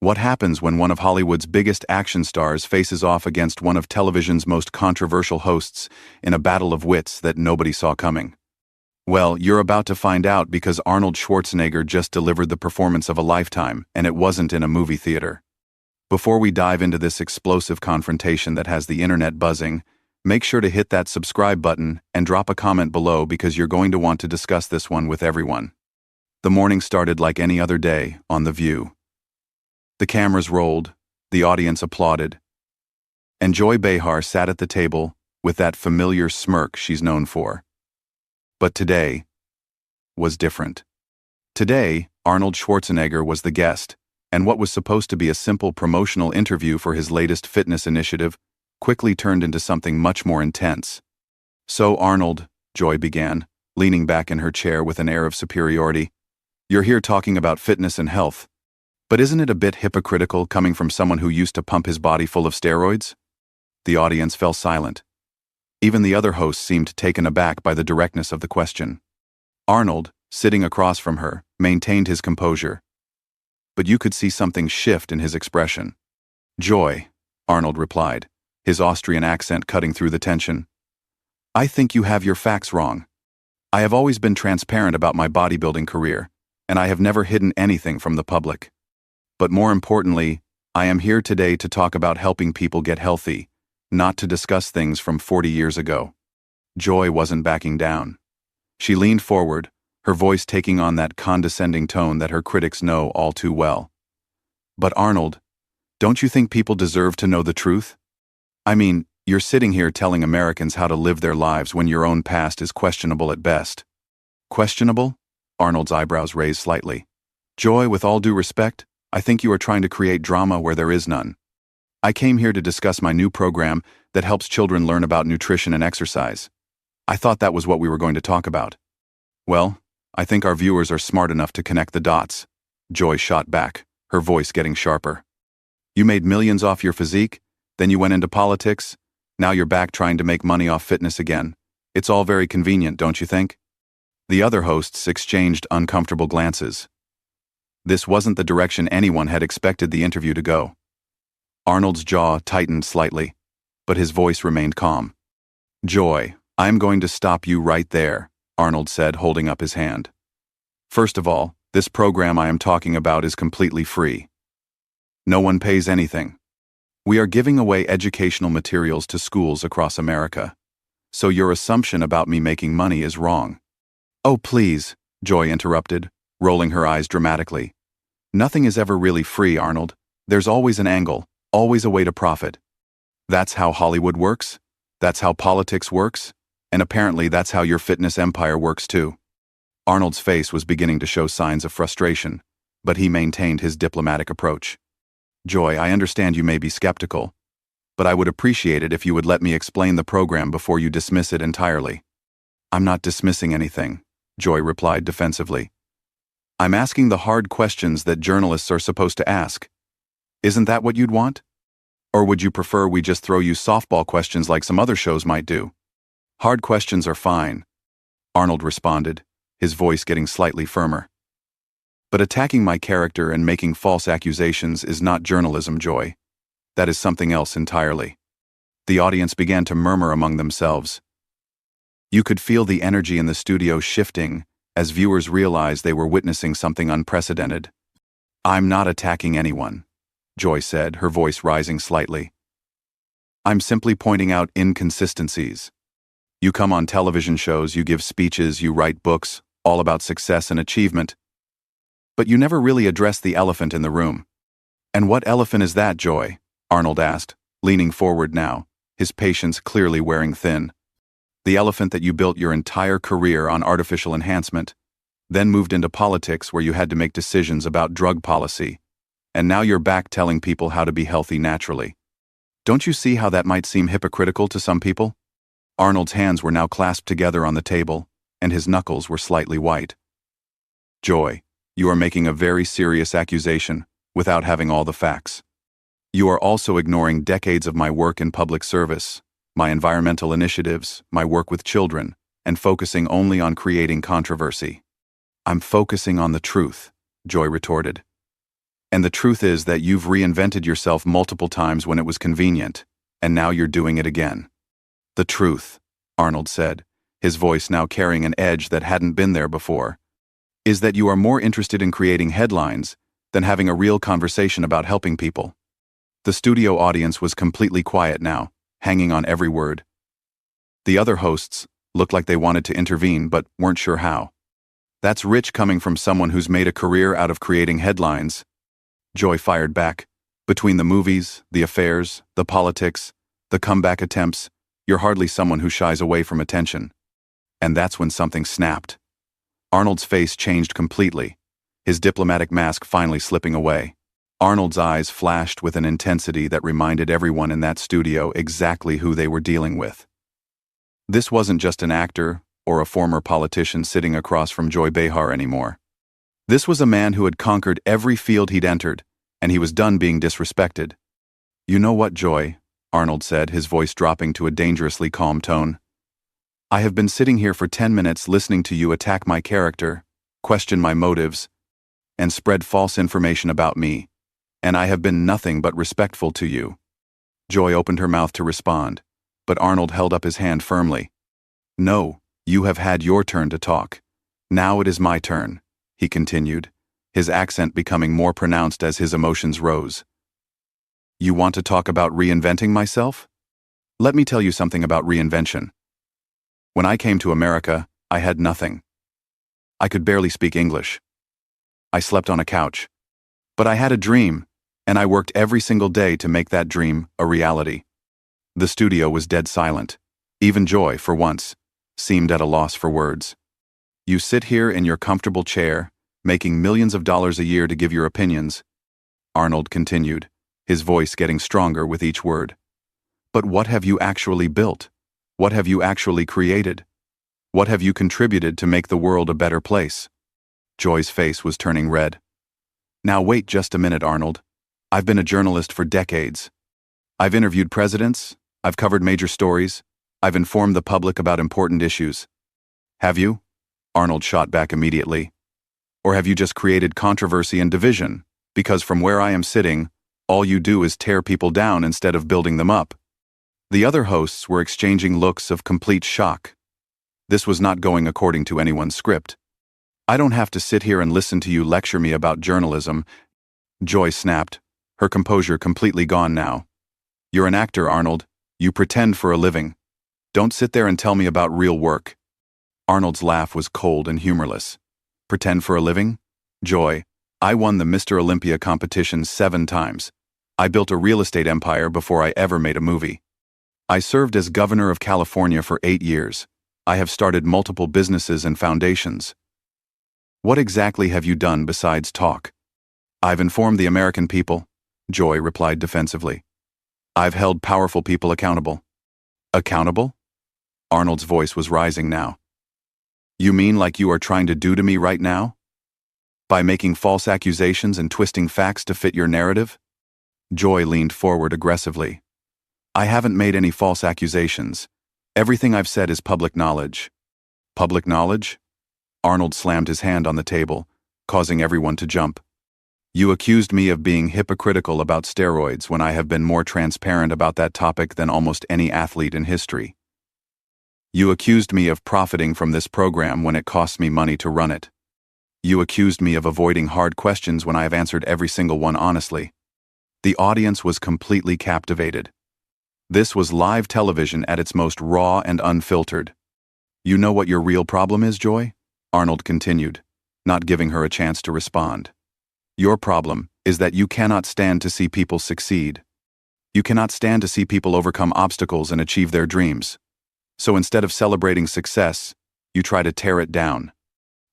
What happens when one of Hollywood's biggest action stars faces off against one of television's most controversial hosts in a battle of wits that nobody saw coming? Well, you're about to find out because Arnold Schwarzenegger just delivered the performance of a lifetime, and it wasn't in a movie theater. Before we dive into this explosive confrontation that has the internet buzzing, make sure to hit that subscribe button and drop a comment below because you're going to want to discuss this one with everyone. The morning started like any other day on The View. The cameras rolled, the audience applauded, and Joy Behar sat at the table with that familiar smirk she's known for. But today was different. Today, Arnold Schwarzenegger was the guest, and what was supposed to be a simple promotional interview for his latest fitness initiative quickly turned into something much more intense. "So, Arnold," Joy began, leaning back in her chair with an air of superiority, "you're here talking about fitness and health. But isn't it a bit hypocritical coming from someone who used to pump his body full of steroids?" The audience fell silent. Even the other hosts seemed taken aback by the directness of the question. Arnold, sitting across from her, maintained his composure. But you could see something shift in his expression. "Joy," Arnold replied, his Austrian accent cutting through the tension. "I think you have your facts wrong. I have always been transparent about my bodybuilding career, and I have never hidden anything from the public. But more importantly, I am here today to talk about helping people get healthy, not to discuss things from 40 years ago." Joy wasn't backing down. She leaned forward, her voice taking on that condescending tone that her critics know all too well. "But Arnold, don't you think people deserve to know the truth? I mean, you're sitting here telling Americans how to live their lives when your own past is questionable at best." "Questionable?" Arnold's eyebrows raised slightly. "Joy, with all due respect, I think you are trying to create drama where there is none. I came here to discuss my new program that helps children learn about nutrition and exercise. I thought that was what we were going to talk about." "Well, I think our viewers are smart enough to connect the dots," Joy shot back, her voice getting sharper. "You made millions off your physique, then you went into politics, now you're back trying to make money off fitness again. It's all very convenient, don't you think?" The other hosts exchanged uncomfortable glances. This wasn't the direction anyone had expected the interview to go. Arnold's jaw tightened slightly, but his voice remained calm. "Joy, I'm going to stop you right there," Arnold said, holding up his hand. "First of all, this program I am talking about is completely free. No one pays anything. We are giving away educational materials to schools across America. So your assumption about me making money is wrong." "Oh, please," Joy interrupted, rolling her eyes dramatically. "Nothing is ever really free, Arnold. There's always an angle, always a way to profit. That's how Hollywood works, that's how politics works, and apparently that's how your fitness empire works too." Arnold's face was beginning to show signs of frustration, but he maintained his diplomatic approach. "Joy, I understand you may be skeptical, but I would appreciate it if you would let me explain the program before you dismiss it entirely." "I'm not dismissing anything," Joy replied defensively. "I'm asking the hard questions that journalists are supposed to ask. Isn't that what you'd want? Or would you prefer we just throw you softball questions like some other shows might do?" "Hard questions are fine," Arnold responded, his voice getting slightly firmer. "But attacking my character and making false accusations is not journalism, Joy. That is something else entirely." The audience began to murmur among themselves. You could feel the energy in the studio shifting as viewers realized they were witnessing something unprecedented. "I'm not attacking anyone," Joy said, her voice rising slightly. "I'm simply pointing out inconsistencies. You come on television shows, you give speeches, you write books, all about success and achievement. But you never really address the elephant in the room." "And what elephant is that, Joy?" Arnold asked, leaning forward now, his patience clearly wearing thin. "The elephant that you built your entire career on artificial enhancement, then moved into politics where you had to make decisions about drug policy, and now you're back telling people how to be healthy naturally. Don't you see how that might seem hypocritical to some people?" Arnold's hands were now clasped together on the table, and his knuckles were slightly white. "Joy, you are making a very serious accusation without having all the facts. You are also ignoring decades of my work in public service, my environmental initiatives, my work with children, and focusing only on creating controversy." "I'm focusing on the truth," Joy retorted. And the truth is that you've reinvented yourself multiple times when it was convenient, and now you're doing it again. The truth, Arnold said, his voice now carrying an edge that hadn't been there before, is that you are more interested in creating headlines than having a real conversation about helping people. The studio audience was completely quiet now, hanging on every word. The other hosts looked like they wanted to intervene but weren't sure how. That's rich coming from someone who's made a career out of creating headlines. Joy fired back. Between the movies, the affairs, the politics, the comeback attempts, you're hardly someone who shies away from attention. And that's when something snapped. Arnold's face changed completely, his diplomatic mask finally slipping away. Arnold's eyes flashed with an intensity that reminded everyone in that studio exactly who they were dealing with. This wasn't just an actor or a former politician sitting across from Joy Behar anymore. This was a man who had conquered every field he'd entered, and he was done being disrespected. "You know what, Joy?" Arnold said, his voice dropping to a dangerously calm tone. "I have been sitting here for 10 minutes listening to you attack my character, question my motives, and spread false information about me, and I have been nothing but respectful to you." Joy opened her mouth to respond, but Arnold held up his hand firmly. "No, you have had your turn to talk. Now it is my turn," he continued, his accent becoming more pronounced as his emotions rose. "You want to talk about reinventing myself? Let me tell you something about reinvention. When I came to America, I had nothing. I could barely speak English. I slept on a couch. But I had a dream, and I worked every single day to make that dream a reality." The studio was dead silent. Even Joy, for once, seemed at a loss for words. "You sit here in your comfortable chair, making millions of dollars a year to give your opinions," Arnold continued, his voice getting stronger with each word. "But what have you actually built? What have you actually created? What have you contributed to make the world a better place?" Joy's face was turning red. "Now wait just a minute, Arnold. I've been a journalist for decades. I've interviewed presidents, I've covered major stories, I've informed the public about important issues. Have you?" Arnold shot back immediately. "Or have you just created controversy and division, because from where I am sitting, all you do is tear people down instead of building them up?" The other hosts were exchanging looks of complete shock. This was not going according to anyone's script. "I don't have to sit here and listen to you lecture me about journalism," Joy snapped, her composure completely gone now. "You're an actor, Arnold. You pretend for a living. Don't sit there and tell me about real work." Arnold's laugh was cold and humorless. "Pretend for a living? Joy, I won the Mr. Olympia competition 7 times. I built a real estate empire before I ever made a movie. I served as governor of California for 8 years. I have started multiple businesses and foundations. What exactly have you done besides talk?" "I've informed the American people," Joy replied defensively. "I've held powerful people accountable." "Accountable?" Arnold's voice was rising now. "You mean like you are trying to do to me right now? By making false accusations and twisting facts to fit your narrative?" Joy leaned forward aggressively. "I haven't made any false accusations. Everything I've said is public knowledge." "Public knowledge?" Arnold slammed his hand on the table, causing everyone to jump. "You accused me of being hypocritical about steroids when I have been more transparent about that topic than almost any athlete in history. You accused me of profiting from this program when it costs me money to run it. You accused me of avoiding hard questions when I have answered every single one honestly." The audience was completely captivated. This was live television at its most raw and unfiltered. "You know what your real problem is, Joy?" Arnold continued, not giving her a chance to respond. "Your problem is that you cannot stand to see people succeed. You cannot stand to see people overcome obstacles and achieve their dreams. So instead of celebrating success, you try to tear it down."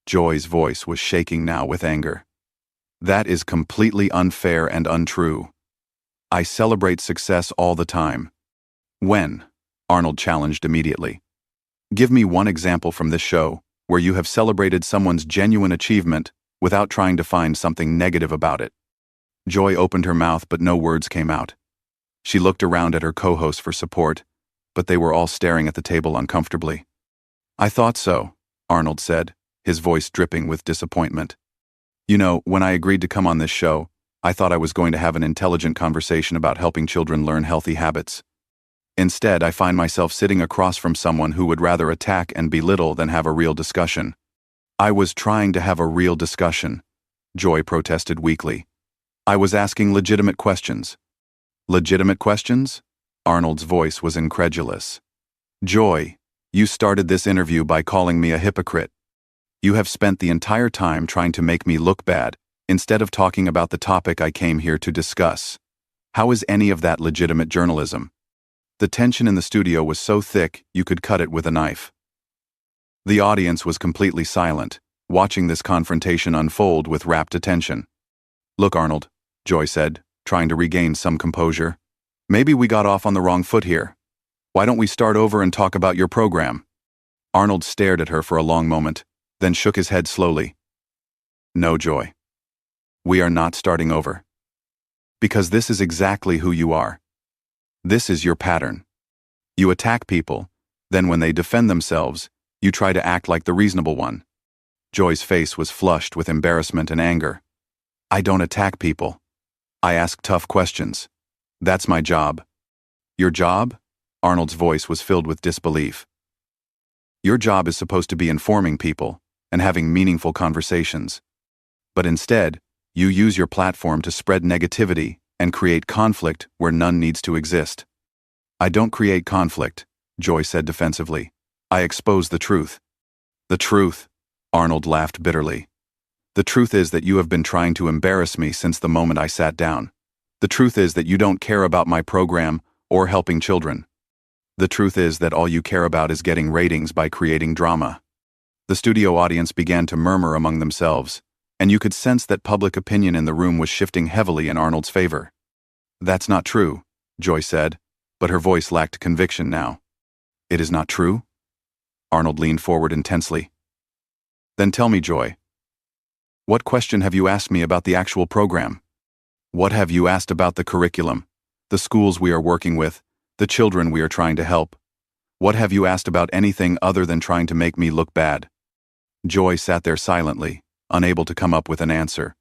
Joy's voice was shaking now with anger. "That is completely unfair and untrue. I celebrate success all the time." "When?" Arnold challenged immediately. "Give me one example from this show where you have celebrated someone's genuine achievement without trying to find something negative about it." Joy opened her mouth, but no words came out. She looked around at her co-hosts for support, but they were all staring at the table uncomfortably. "I thought so," Arnold said, his voice dripping with disappointment. "You know, when I agreed to come on this show, I thought I was going to have an intelligent conversation about helping children learn healthy habits. Instead, I find myself sitting across from someone who would rather attack and belittle than have a real discussion. I was trying to have a real discussion, Joy protested weakly. I was asking legitimate questions. Legitimate questions? Arnold's voice was incredulous. Joy, you started this interview by calling me a hypocrite. You have spent the entire time trying to make me look bad, instead of talking about the topic I came here to discuss. How is any of that legitimate journalism? The tension in the studio was so thick you could cut it with a knife. The audience was completely silent, watching this confrontation unfold with rapt attention. Look, Arnold, Joy said, trying to regain some composure. Maybe we got off on the wrong foot here. Why don't we start over and talk about your program? Arnold stared at her for a long moment, then shook his head slowly. No, Joy. We are not starting over. Because this is exactly who you are. This is your pattern. You attack people, then when they defend themselves, you try to act like the reasonable one. Joy's face was flushed with embarrassment and anger. I don't attack people. I ask tough questions. That's my job. Your job? Arnold's voice was filled with disbelief. Your job is supposed to be informing people and having meaningful conversations. But instead, you use your platform to spread negativity and create conflict where none needs to exist. I don't create conflict, Joy said defensively. I expose the truth. The truth? Arnold laughed bitterly. The truth is that you have been trying to embarrass me since the moment I sat down. The truth is that you don't care about my program or helping children. The truth is that all you care about is getting ratings by creating drama. The studio audience began to murmur among themselves, and you could sense that public opinion in the room was shifting heavily in Arnold's favor. That's not true, Joy said, but her voice lacked conviction now. It is not true? Arnold leaned forward intensely. Then tell me, Joy. What question have you asked me about the actual program? What have you asked about the curriculum, the schools we are working with, the children we are trying to help? What have you asked about anything other than trying to make me look bad? Joy sat there silently, unable to come up with an answer.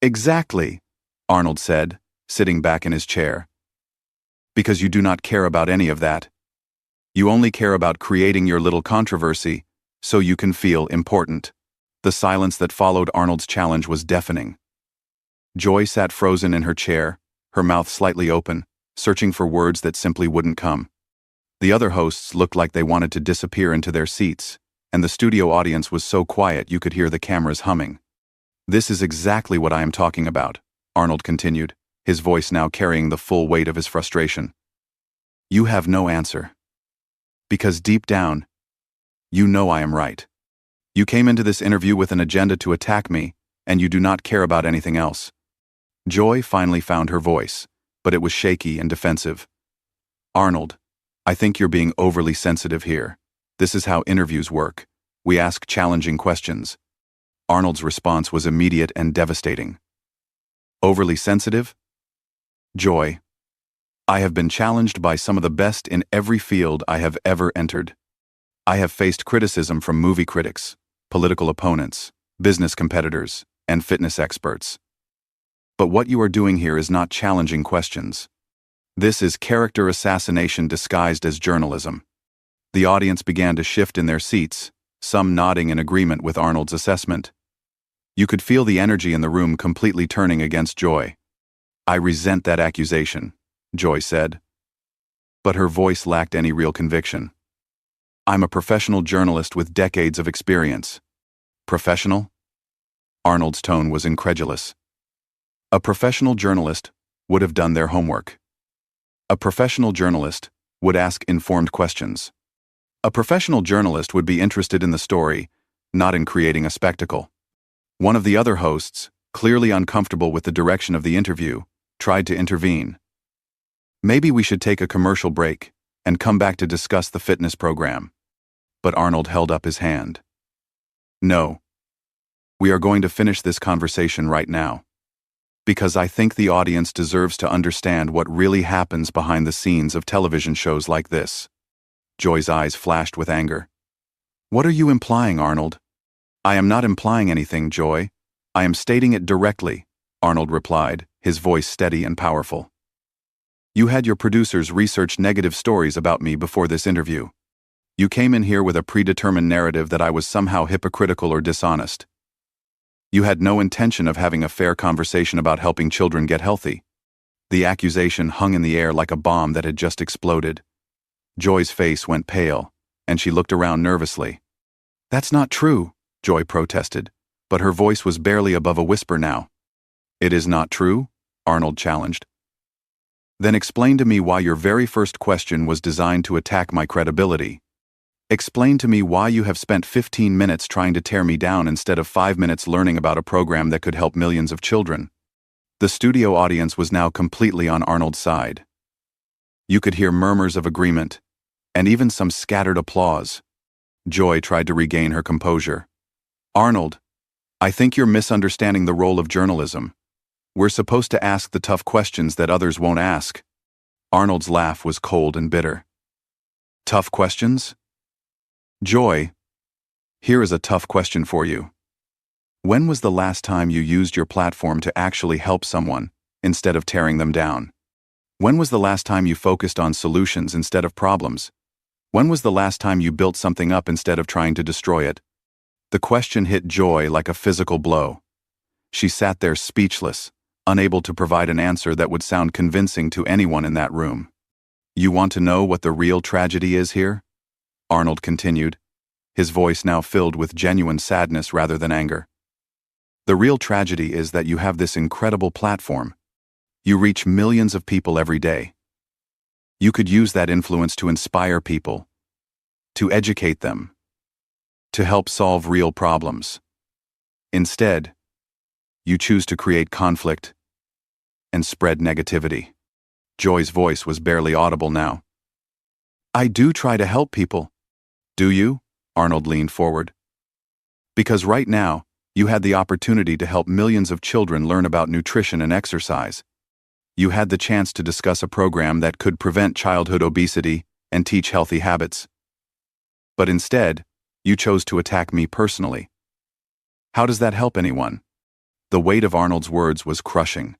Exactly, Arnold said, sitting back in his chair. Because you do not care about any of that. You only care about creating your little controversy so you can feel important. The silence that followed Arnold's challenge was deafening. Joy sat frozen in her chair, her mouth slightly open, searching for words that simply wouldn't come. The other hosts looked like they wanted to disappear into their seats, and the studio audience was so quiet you could hear the cameras humming. This is exactly what I am talking about, Arnold continued, his voice now carrying the full weight of his frustration. You have no answer. Because deep down, you know I am right. You came into this interview with an agenda to attack me, and you do not care about anything else. Joy finally found her voice, but it was shaky and defensive. Arnold, I think you're being overly sensitive here. This is how interviews work. We ask challenging questions. Arnold's response was immediate and devastating. Overly sensitive? Joy, I have been challenged by some of the best in every field I have ever entered. I have faced criticism from movie critics, political opponents, business competitors, and fitness experts. But what you are doing here is not challenging questions. This is character assassination disguised as journalism. The audience began to shift in their seats, some nodding in agreement with Arnold's assessment. You could feel the energy in the room completely turning against Joy. I resent that accusation, Joy said. But her voice lacked any real conviction. I'm a professional journalist with decades of experience. Professional? Arnold's tone was incredulous. A professional journalist would have done their homework. A professional journalist would ask informed questions. A professional journalist would be interested in the story, not in creating a spectacle. One of the other hosts, clearly uncomfortable with the direction of the interview, tried to intervene. Maybe we should take a commercial break and come back to discuss the fitness program. But Arnold held up his hand. No. We are going to finish this conversation right now. Because I think the audience deserves to understand what really happens behind the scenes of television shows like this. Joy's eyes flashed with anger. What are you implying, Arnold? I am not implying anything, Joy. I am stating it directly, Arnold replied, his voice steady and powerful. You had your producers research negative stories about me before this interview. You came in here with a predetermined narrative that I was somehow hypocritical or dishonest. You had no intention of having a fair conversation about helping children get healthy. The accusation hung in the air like a bomb that had just exploded. Joy's face went pale, and she looked around nervously. That's not true, Joy protested, but her voice was barely above a whisper now. It is not true? Arnold challenged. Then explain to me why your very first question was designed to attack my credibility. Explain to me why you have spent 15 minutes trying to tear me down instead of 5 minutes learning about a program that could help millions of children. The studio audience was now completely on Arnold's side. You could hear murmurs of agreement, and even some scattered applause. Joy tried to regain her composure. Arnold, I think you're misunderstanding the role of journalism. We're supposed to ask the tough questions that others won't ask. Arnold's laugh was cold and bitter. Tough questions? Joy, here is a tough question for you. When was the last time you used your platform to actually help someone, instead of tearing them down? When was the last time you focused on solutions instead of problems? When was the last time you built something up instead of trying to destroy it? The question hit Joy like a physical blow. She sat there speechless, unable to provide an answer that would sound convincing to anyone in that room. You want to know what the real tragedy is here? Arnold continued, his voice now filled with genuine sadness rather than anger. The real tragedy is that you have this incredible platform. You reach millions of people every day. You could use that influence to inspire people, to educate them, to help solve real problems. Instead, you choose to create conflict and spread negativity. Joy's voice was barely audible now. I do try to help people. Do you? Arnold leaned forward. Because right now, you had the opportunity to help millions of children learn about nutrition and exercise. You had the chance to discuss a program that could prevent childhood obesity and teach healthy habits. But instead, you chose to attack me personally. How does that help anyone? The weight of Arnold's words was crushing.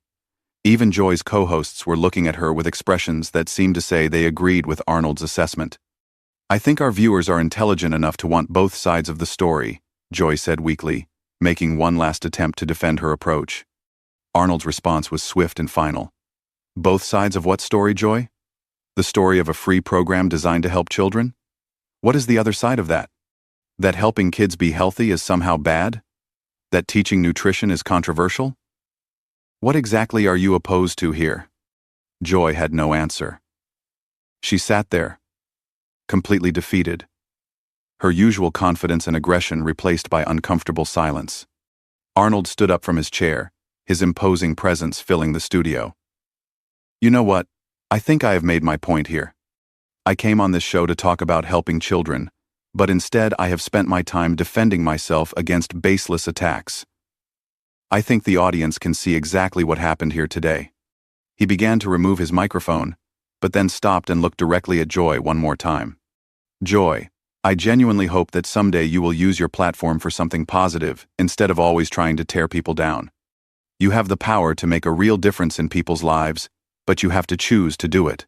Even Joy's co-hosts were looking at her with expressions that seemed to say they agreed with Arnold's assessment. I think our viewers are intelligent enough to want both sides of the story, Joy said weakly, making one last attempt to defend her approach. Arnold's response was swift and final. Both sides of what story, Joy? The story of a free program designed to help children? What is the other side of that? That helping kids be healthy is somehow bad? That teaching nutrition is controversial? What exactly are you opposed to here? Joy had no answer. She sat there, completely defeated, her usual confidence and aggression replaced by uncomfortable silence. Arnold stood up from his chair, his imposing presence filling the studio. You know what? I think I have made my point here. I came on this show to talk about helping children, but instead I have spent my time defending myself against baseless attacks. I think the audience can see exactly what happened here today. He began to remove his microphone, but then stopped and looked directly at Joy one more time. Joy, I genuinely hope that someday you will use your platform for something positive instead of always trying to tear people down. You have the power to make a real difference in people's lives, but you have to choose to do it.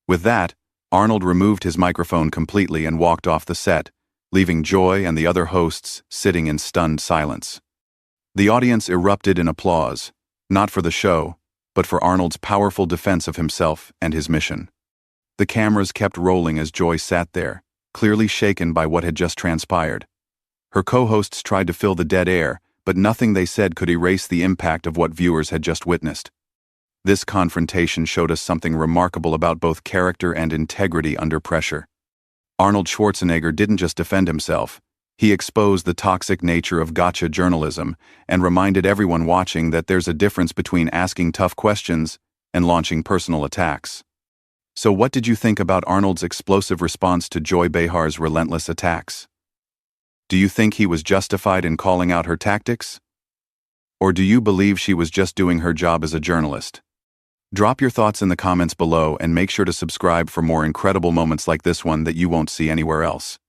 With that, Arnold removed his microphone completely and walked off the set, leaving Joy and the other hosts sitting in stunned silence. The audience erupted in applause, not for the show, but for Arnold's powerful defense of himself and his mission. The cameras kept rolling as Joy sat there, clearly shaken by what had just transpired. Her co-hosts tried to fill the dead air, but nothing they said could erase the impact of what viewers had just witnessed. This confrontation showed us something remarkable about both character and integrity under pressure. Arnold Schwarzenegger didn't just defend himself. He exposed the toxic nature of gotcha journalism and reminded everyone watching that there's a difference between asking tough questions and launching personal attacks. So what did you think about Arnold's explosive response to Joy Behar's relentless attacks? Do you think he was justified in calling out her tactics? Or do you believe she was just doing her job as a journalist? Drop your thoughts in the comments below and make sure to subscribe for more incredible moments like this one that you won't see anywhere else.